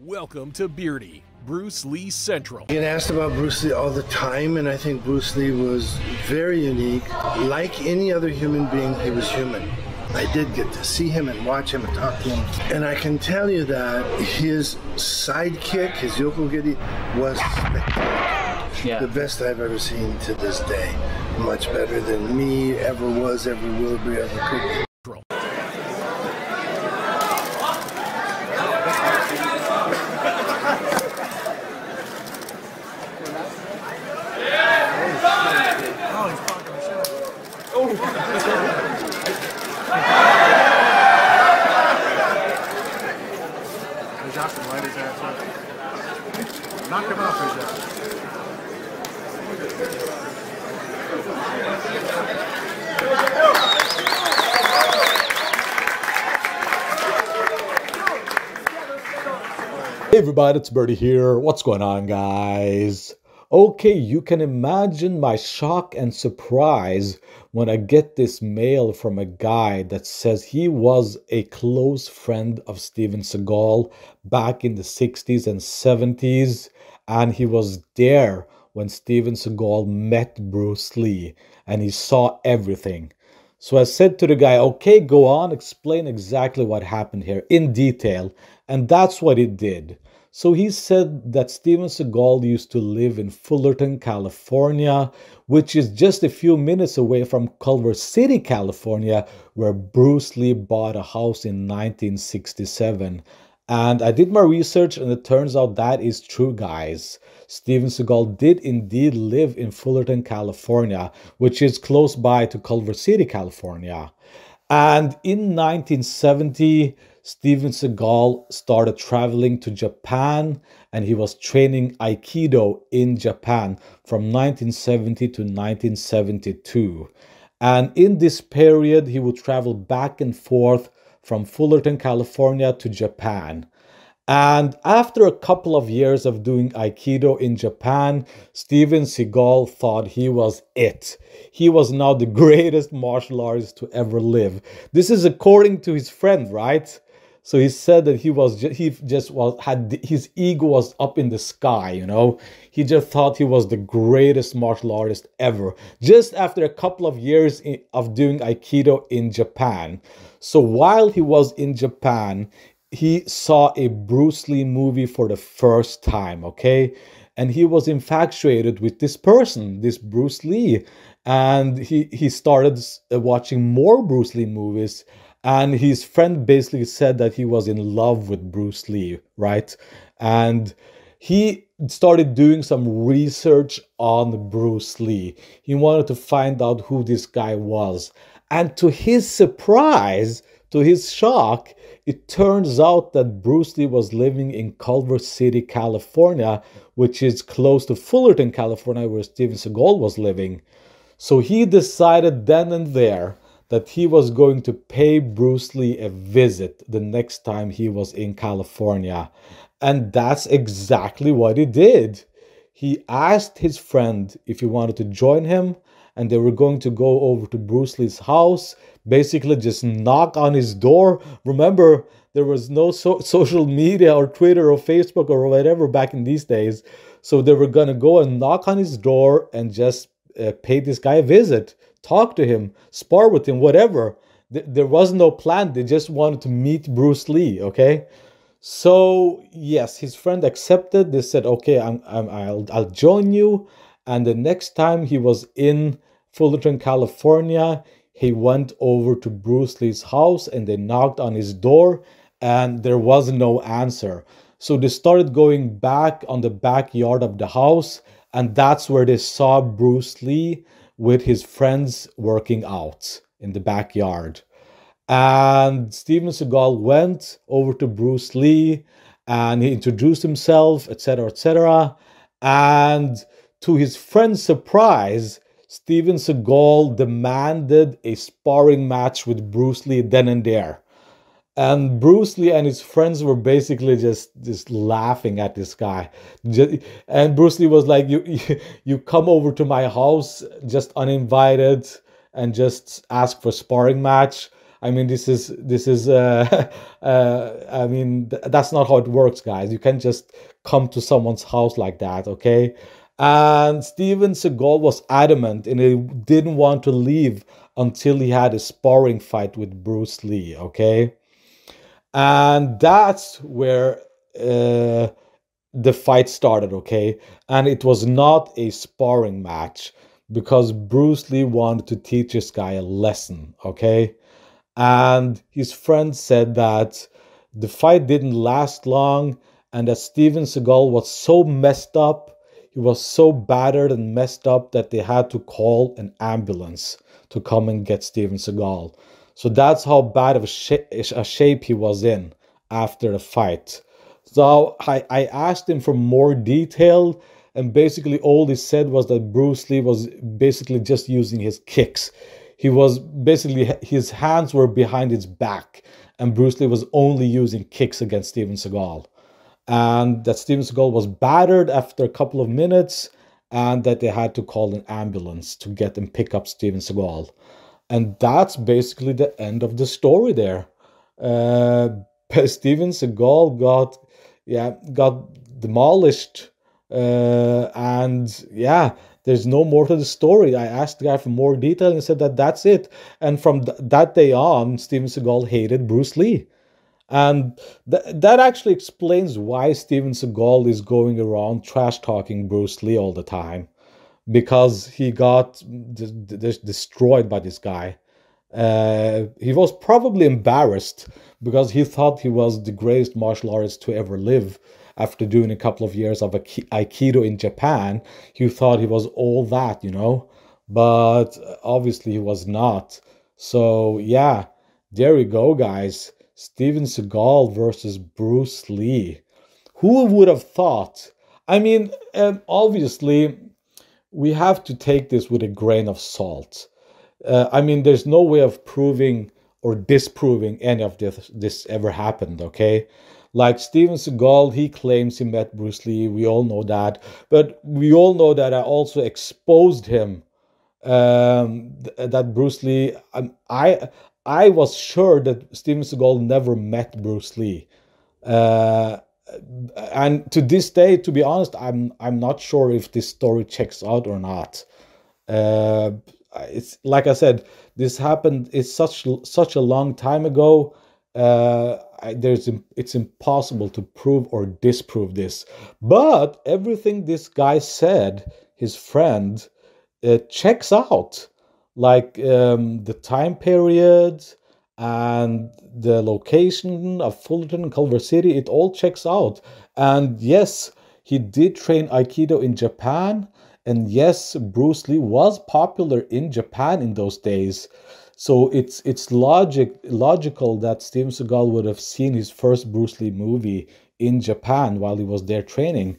Welcome to Beardy, Bruce Lee Central. I get asked about Bruce Lee all the time, and I think Bruce Lee was very unique. Like any other human being, he was human. I did get to see him and watch him and talk to him. And I can tell you that his sidekick, his 𝘽𝙧𝙪𝙘𝙧, was spectacular. Yeah. The best I've ever seen to this day. Much better than me ever was, ever will be, ever could be. Johnston, light his ass up. Knock him off his ass. Hey everybody, it's Birdie here. What's going on, guys? Okay, you can imagine my shock and surprise when I get this mail from a guy that says he was a close friend of Steven Seagal back in the 60s and 70s, and he was there when Steven Seagal met Bruce Lee, and he saw everything. So I said to the guy, okay, go on, explain exactly what happened here in detail, and that's what he did. So he said that Steven Seagal used to live in Fullerton, California, which is just a few minutes away from Culver City, California, where Bruce Lee bought a house in 1967. And I did my research, and it turns out that is true, guys. Steven Seagal did indeed live in Fullerton, California, which is close by to Culver City, California. And in 1970, Steven Seagal started traveling to Japan, and he was training Aikido in Japan from 1970 to 1972. And in this period, he would travel back and forth from Fullerton, California to Japan. And after a couple of years of doing Aikido in Japan, Steven Seagal thought he was it. He was now the greatest martial artist to ever live. This is according to his friend, right? So he said that his ego was up in the sky, you know. He just thought he was the greatest martial artist ever, just after a couple of years of doing Aikido in Japan. So while he was in Japan, he saw a Bruce Lee movie for the first time, okay? And he was infatuated with this person, this Bruce Lee. And he started watching more Bruce Lee movies. And his friend basically said that he was in love with Bruce Lee, right? And he started doing some research on Bruce Lee. He wanted to find out who this guy was. And to his surprise, to his shock, it turns out that Bruce Lee was living in Culver City, California, which is close to Fullerton, California, where Steven Seagal was living. So he decided then and there that he was going to pay Bruce Lee a visit the next time he was in California. And that's exactly what he did. He asked his friend if he wanted to join him, and they were going to go over to Bruce Lee's house, basically just knock on his door. Remember, there was no social media or Twitter or Facebook or whatever back in these days. So they were going to go and knock on his door and just pay this guy a visit. Talk to him, spar with him, whatever. There was no plan. They just wanted to meet Bruce Lee, okay? So, yes, his friend accepted. They said, okay, I'll join you. And the next time he was in Fullerton, California, he went over to Bruce Lee's house and they knocked on his door and there was no answer. So they started going back on the backyard of the house, and that's where they saw Bruce Lee with his friends working out in the backyard. And Steven Seagal went over to Bruce Lee and he introduced himself, etc., etc. And to his friend's surprise, Steven Seagal demanded a sparring match with Bruce Lee then and there. And Bruce Lee and his friends were basically just laughing at this guy. And Bruce Lee was like, you come over to my house just uninvited and just ask for a sparring match. I mean, I mean, that's not how it works, guys. You can't just come to someone's house like that, okay? And Steven Seagal was adamant, and he didn't want to leave until he had a sparring fight with Bruce Lee, okay? And that's where the fight started, okay? And it was not a sparring match because Bruce Lee wanted to teach this guy a lesson, okay? And his friend said that the fight didn't last long and that Steven Seagal was so messed up, he was so battered and messed up that they had to call an ambulance to come and get Steven Seagal. So that's how bad of a shape he was in after the fight. So I asked him for more detail, and basically all he said was that Bruce Lee was basically just using his kicks. He was basically, his hands were behind his back, and Bruce Lee was only using kicks against Steven Seagal. And that Steven Seagal was battered after a couple of minutes, and that they had to call an ambulance to get and pick up Steven Seagal. And that's basically the end of the story there. Steven Seagal got demolished, and yeah, there's no more to the story. I asked the guy for more detail, and he said that that's it. And from that day on, Steven Seagal hated Bruce Lee. And that actually explains why Steven Seagal is going around trash talking Bruce Lee all the time, because he got destroyed by this guy. He was probably embarrassed because he thought he was the greatest martial artist to ever live. After doing a couple of years of Aikido in Japan, he thought he was all that, you know, but obviously he was not. So yeah, there we go, guys. Steven Seagal versus Bruce Lee. Who would have thought? I mean, obviously, we have to take this with a grain of salt. I mean, there's no way of proving or disproving any of this ever happened, okay? Like Steven Seagal, he claims he met Bruce Lee. We all know that. But we all know that I also exposed him. That Bruce Lee... I was sure that Steven Seagal never met Bruce Lee. And to this day, to be honest, I'm not sure if this story checks out or not. It's like I said, this happened. It's such a long time ago. It's impossible to prove or disprove this. But everything this guy said, his friend, checks out. Like the time period and the location of Fullerton and Culver City, it all checks out. And yes, he did train Aikido in Japan. And yes, Bruce Lee was popular in Japan in those days. So it's logical that Steven Seagal would have seen his first Bruce Lee movie in Japan while he was there training.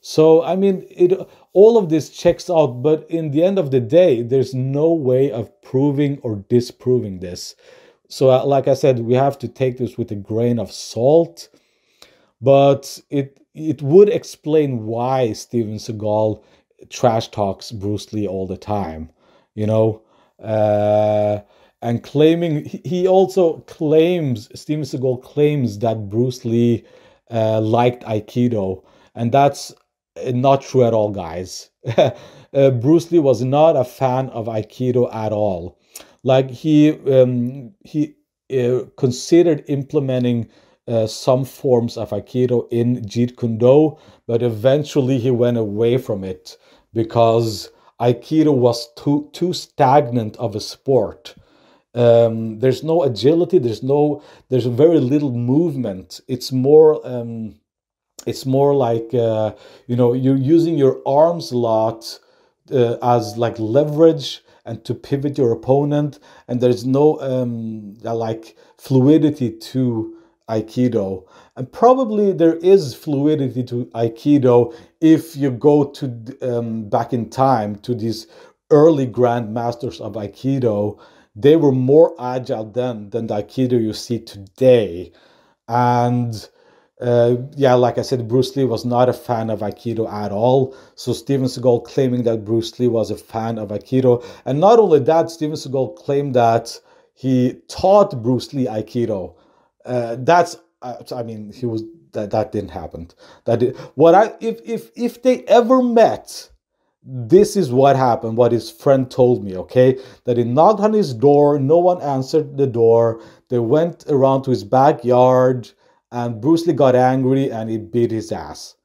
So, I mean, all of this checks out, but in the end of the day, there's no way of proving or disproving this. So, like I said, we have to take this with a grain of salt, but it would explain why Steven Seagal trash talks Bruce Lee all the time, you know, and claiming, he also claims, Steven Seagal claims that Bruce Lee liked Aikido, and that's not true at all, guys. Bruce Lee was not a fan of Aikido at all. Like he considered implementing some forms of Aikido in Jeet Kune Do, but eventually he went away from it because Aikido was too stagnant of a sport. There's no agility. There's very little movement. It's more like, you know, you're using your arms a lot as like leverage and to pivot your opponent. And there's no like fluidity to Aikido. And probably there is fluidity to Aikido if you go to back in time to these early grandmasters of Aikido. They were more agile then than the Aikido you see today. And yeah, like I said, Bruce Lee was not a fan of Aikido at all. So Steven Seagal claiming that Bruce Lee was a fan of Aikido. And not only that, Steven Seagal claimed that he taught Bruce Lee Aikido. I mean, that didn't happen. If they ever met, this is what happened, what his friend told me, okay? That he knocked on his door, no one answered the door. They went around to his backyard, and Bruce Lee got angry and he beat his ass.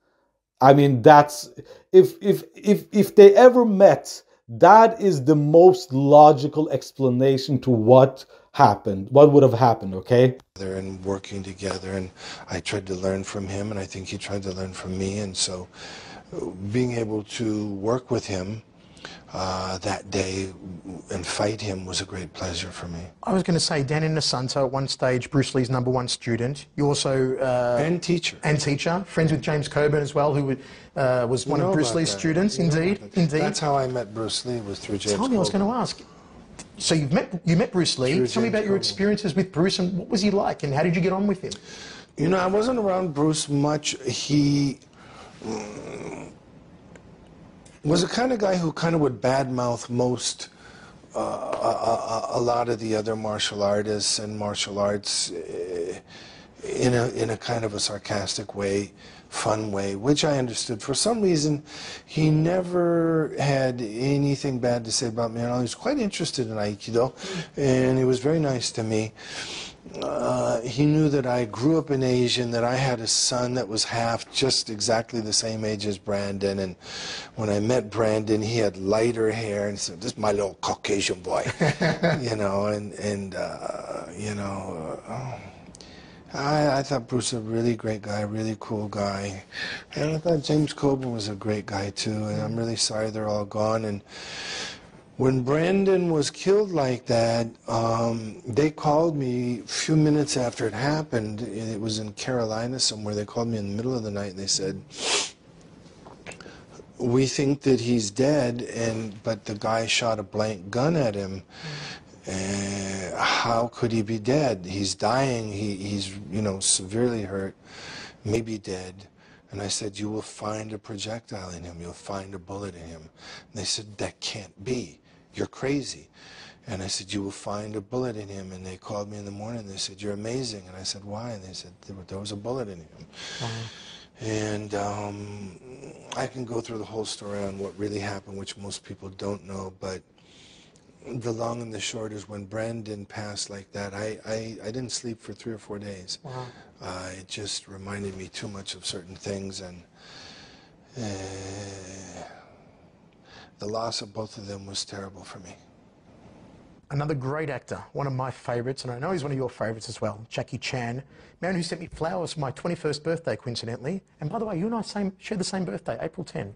I mean, that's if they ever met, that is the most logical explanation to what happened, what would have happened, okay? And working together, and I tried to learn from him, and I think he tried to learn from me, and so being able to work with him that day and fight him was a great pleasure for me. I was going to say, Dan Inosanto, at one stage, Bruce Lee's #1 student. You also... and teacher. And teacher. Friends with James Coburn as well, who was one of Bruce Lee's students. Indeed. That's how I met Bruce Lee, was through James Coburn. Tell me, I was going to ask. So you met Bruce Lee. Tell me about your experiences with Bruce, and what was he like, and how did you get on with him? You know, I wasn't around Bruce much. He was the kind of guy who kind of would badmouth most, a lot of the other martial artists and martial arts in a kind of a sarcastic way, fun way, which I understood. For some reason, he never had anything bad to say about me. And I was quite interested in Aikido, and he was very nice to me. He knew that I grew up in Asia and that I had a son that was just exactly the same age as Brandon. And when I met Brandon, he had lighter hair, and he said, "This is my little Caucasian boy," you know. You know, I thought Bruce was a really great guy, really cool guy, and I thought James Coburn was a great guy too. And I'm really sorry they're all gone. And when Brandon was killed like that, they called me a few minutes after it happened. It was in Carolina somewhere. They called me in the middle of the night, and they said, "We think that he's dead, but the guy shot a blank gun at him. How could he be dead? He's dying. He's you know, severely hurt, maybe dead." And I said, "You will find a projectile in him. You'll find a bullet in him." And they said, "That can't be. You're crazy." And I said, "You will find a bullet in him." And they called me in the morning. They said, "You're amazing." And I said, "Why?" And they said, "There was a bullet in him." And I can go through the whole story on what really happened, which most people don't know. But the long and the short is, when Brandon passed like that, I didn't sleep for 3 or 4 days. Wow. It just reminded me too much of certain things, and the loss of both of them was terrible for me. Another great actor, one of my favourites, and I know he's one of your favourites as well, Jackie Chan, man who sent me flowers for my 21st birthday, coincidentally. And by the way, you and I share the same birthday, April 10.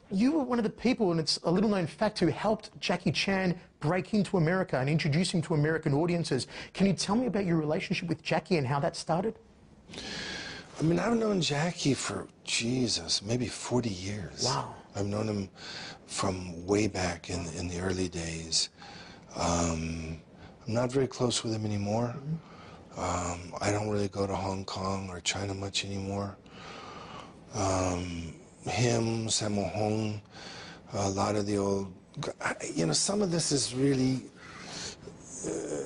You were one of the people, and it's a little known fact, who helped Jackie Chan break into America and introduce him to American audiences. Can you tell me about your relationship with Jackie and how that started? I mean, I've known Jackie for, Jesus, maybe 40 years. Wow. I've known him from way back in the early days. I'm not very close with him anymore. I don't really go to Hong Kong or China much anymore. Him, Sammo Hung, a lot of the old, you know, some of this is really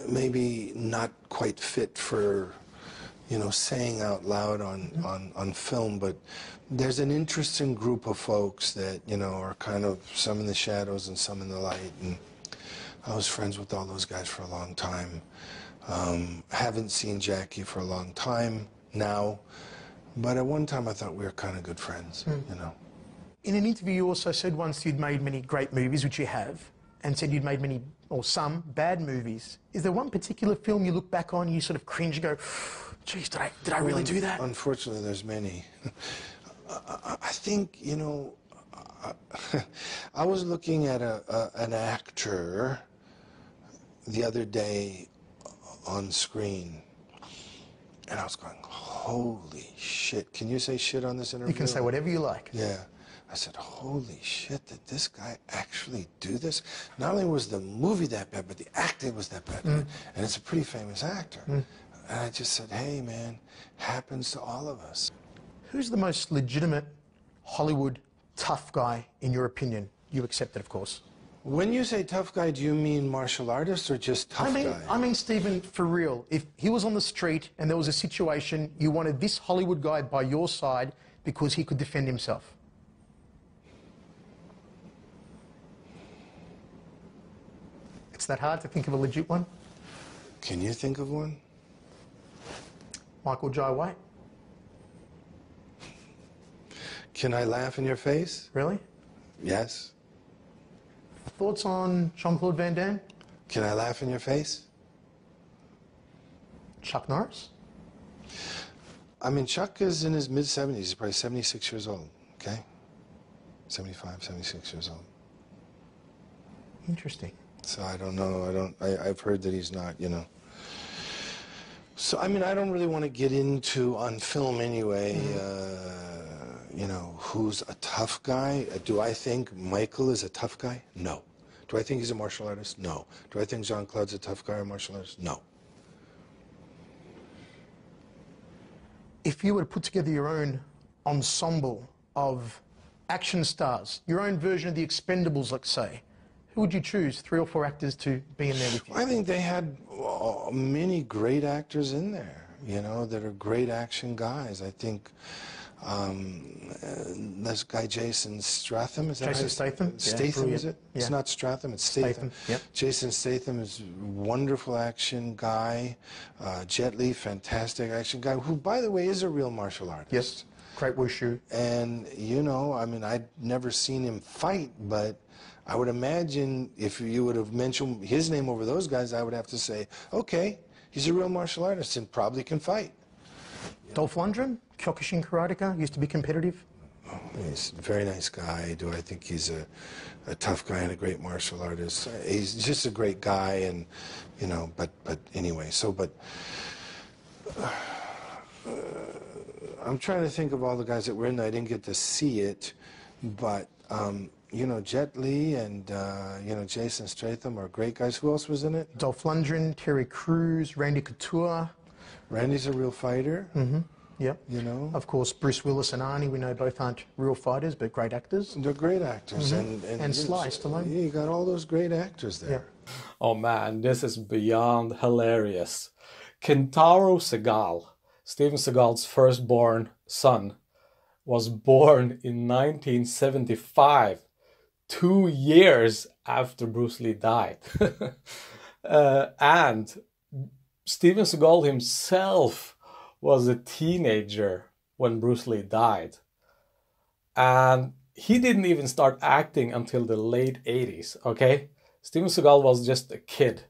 maybe not quite fit for, you know, saying out loud on film, but there's an interesting group of folks that, you know, are kind of some in the shadows and some in the light, and I was friends with all those guys for a long time. Haven't seen Jackie for a long time now, but at one time I thought we were kind of good friends, you know. In an interview, you also said once you'd made many great movies, which you have, and said you'd made many, or some, bad movies. Is there one particular film you look back on, you sort of cringe and go, geez, did I really do that? Unfortunately, there's many. I think, you know, I was looking at an actor the other day on screen, and I was going, holy shit. Can you say shit on this interview? You can say whatever you like. Yeah. I said, holy shit, did this guy actually do this? Not only was the movie that bad, but the acting was that bad. And it's a pretty famous actor. And I just said, hey, man, happens to all of us. Who's the most legitimate Hollywood tough guy, in your opinion? You accept it, of course. When you say tough guy, do you mean martial artist or just tough guy? I mean, Stephen, for real, if he was on the street and there was a situation, you wanted this Hollywood guy by your side because he could defend himself. It's that hard to think of a legit one? Can you think of one? Michael Jai White. Can I laugh in your face? Really? Yes. Thoughts on Jean-Claude Van Damme? Can I laugh in your face? Chuck Norris? I mean, Chuck is in his mid-70s. He's probably 76 years old, okay? 75, 76 years old. Interesting. So I don't know. I've heard that he's not, you know. So, I mean, I don't really want to get into, on film anyway, you know, who's a tough guy. Do I think Michael is a tough guy? No. Do I think he's a martial artist? No. Do I think Jean-Claude's a tough guy or martial artist? No. If you were to put together your own ensemble of action stars, your own version of the Expendables, let's say, who would you choose, 3 or 4 actors to be in there with you? I think they had many great actors in there, you know, that are great action guys. I think this guy Jason Statham, is that Jason right? Statham? Statham, Yeah, is it? yeah. It's not Stratham, it's Statham. Yep. Jason Statham is a wonderful action guy. Jet Li, fantastic action guy, who, by the way, is a real martial artist. Yes, great wushu. And, you know, I mean, I'd never seen him fight, but I would imagine if you would have mentioned his name over those guys, I would have to say, okay, he's a real martial artist and probably can fight. Dolph Lundgren, Kyokushin karateka, used to be competitive. Oh, he's a very nice guy. Do I think he's a tough guy and a great martial artist? He's just a great guy, and, you know, but anyway, so, but I'm trying to think of all the guys that were in there. I didn't get to see it, but, you know, Jet Li and, you know, Jason Statham are great guys. Who else was in it? Dolph Lundgren, Terry Crews, Randy Couture. Randy's a real fighter. Mm-hmm. Yep. You know? Of course, Bruce Willis and Arnie, we know both aren't real fighters, but great actors. They're great actors. And Sly Stallone. Yeah, you got all those great actors there. Yeah. Oh man, this is beyond hilarious. Kentaro Seagal, Steven Seagal's firstborn son, was born in 1975, 2 years after Bruce Lee died. And Steven Seagal himself was a teenager when Bruce Lee died. And he didn't even start acting until the late 80s, okay? Steven Seagal was just a kid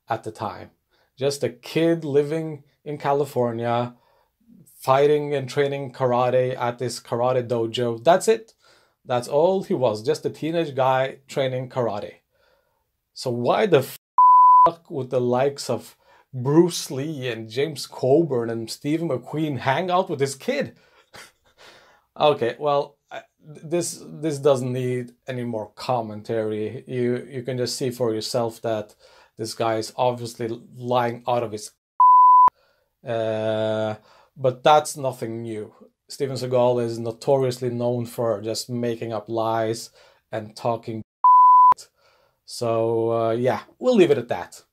at the time. Just a kid living in California, fighting and training karate at this karate dojo. That's it. That's all he was. Just a teenage guy training karate. So why the fuck would the likes of Bruce Lee and James Coburn and Steve McQueen hang out with this kid? Okay, well, this doesn't need any more commentary. You can just see for yourself that this guy is obviously lying out of his but that's nothing new. Steven Seagal is notoriously known for just making up lies and talking. So yeah, we'll leave it at that.